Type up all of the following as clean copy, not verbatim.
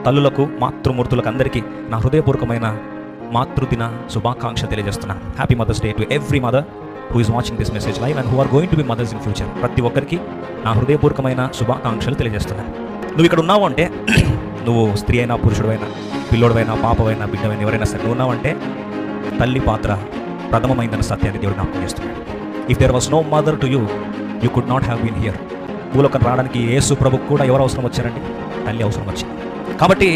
తల్లులకు, మాతృమూర్తులకు అందరికీ నా హృదయపూర్వకమైన మాతృదిన శుభాకాంక్ష తెలియజేస్తున్నా. Happy mother's day to every mother who is watching this message live and who are going to be mothers in future. ప్రతి ఒక్కరికి నా హృదయపూర్వకమైన శుభాకాంక్షలు తెలియజేస్తున్నా. నువ్వు ఇక్కడ ఉన్నావు అంటే నువ్వు స్త్రీ అయినా, పురుషుడైనా, పిల్లోడైనా, పాపవైనా, బిడ్డవైనా, ఎవరైనా సరే నువ్వు ఉన్నావంటే తల్లి పాత్ర ప్రథమమైందన్న సత్యాన్ని దేవుడు జ్ఞాపకం చేస్తున్నాడు. If there was no mother to you, you could not have been here. భూలోకం రావడానికి యేసు ప్రభుకు కూడా ఎవరు అవసరం వచ్చారండి? తల్లి అవసరం వచ్చింది. కాబట్టి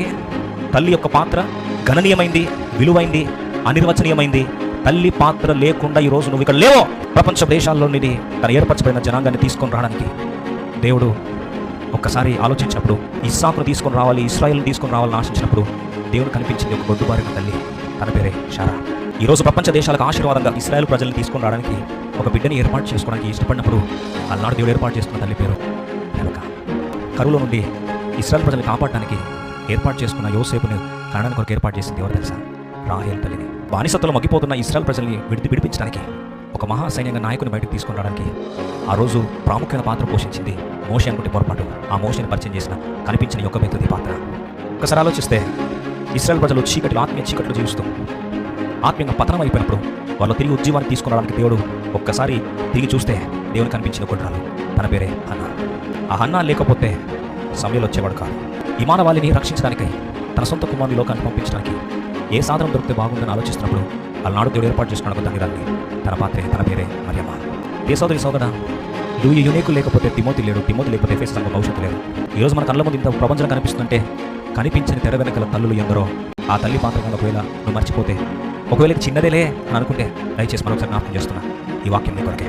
తల్లి యొక్క పాత్ర గణనీయమైంది, విలువైంది, అనిర్వచనీయమైంది. తల్లి పాత్ర లేకుండా ఈరోజు నువ్వు ఇక్కడ లేవో. ప్రపంచ దేశాల్లోనిది తన ఏర్పరచబడిన జనాంగాన్ని తీసుకొని రావడానికి దేవుడు ఒక్కసారి ఆలోచించినప్పుడు, ఇస్సాకును తీసుకొని రావాలి, ఇశ్రాయేల్ని తీసుకొని రావాలని ఆశించినప్పుడు దేవుడు కనిపించింది ఒక గొడ్డుబారిన తల్లి, తన పేరే శారా. ఈరోజు ప్రపంచ దేశాలకు ఆశీర్వాదంగా ఇశ్రాయేల్ ప్రజల్ని తీసుకొని రావడానికి ఒక బిడ్డని ఏర్పాటు చేసుకోవడానికి ఇష్టపడినప్పుడు అలనాడు దేవుడు ఏర్పాటు చేసుకున్న తల్లి పేరు రెబెకా. కరువులో నుండి ఇశ్రాయేల్ ప్రజల్ని కాపాడడానికి ఏర్పాటు చేసుకున్న యోసేపుని కనడానికి కొరకు ఏర్పాటు చేసింది ఎవరు తెలుసా? రాహేల్ తల్లిని. బానిసత్తులో మగ్గిపోతున్న ఇశ్రాయేల్ ప్రజల్ని విడిపించడానికి ఒక మహాసైన్యంగా నాయకుని బయటకు తీసుకొని రావడానికి ఆ రోజు ప్రాముఖ్యమైన పాత్ర పోషించింది మోషే అనుకుంటే పొరపాటు. ఆ మోషేని పరిచయం చేసిన కనిపించిన యొక్క వ్యక్తి పాత్ర. ఒకసారి ఆలోచిస్తే ఇశ్రాయేల్ ప్రజలు ఆత్మీయ చీకట్లు జీవిస్తూ ఆత్మీయంగా పతనం అయిపోయినప్పుడు వాళ్ళు తిరిగి ఉజ్జీవాన్ని తీసుకురావడానికి దేవుడు ఒక్కసారి తిరిగి చూస్తే దేవుని కనిపించిన కొడురాలు, తన పేరే హన్నా. ఆ హన్నా లేకపోతే సమయంలో వచ్చేవాడు కాదు. ఈ మానవాళిని రక్షించడానికై తన సొంత కుమారుని లోకాన్ని పంపించడానికి ఏ సాధనం దొరికితే బాగుందని ఆలోచిస్తున్నప్పుడు అలనాడు దేవుడు ఏర్పాటు చేసుకున్న తండ్రి, తన పాత్రే, తన పేరే మరియమ్మ. ఏ సోదరి సోదరా, నువ్వు యునేకు లేకపోతే తిమోతి లేడు, తిమోతి లేకపోతే ఎఫెసు సంఘం భవిష్యత్తు లేదు. ఈరోజు మన కళ్ళ ముందు ఇంత ప్రపంచం కనిపిస్తుందంటే కనిపించని తెర వెనకల తల్లులు ఎందరో. ఆ తల్లి పాత్ర కనుక ఒకవేళ నువ్వు మర్చిపోతే, ఒకవేళ చిన్నదేలే అని అనుకుంటే దయచేసి మరొకసారి జ్ఞాపకం చేస్తున్నా ఈ వాక్యం నీ కొరకే.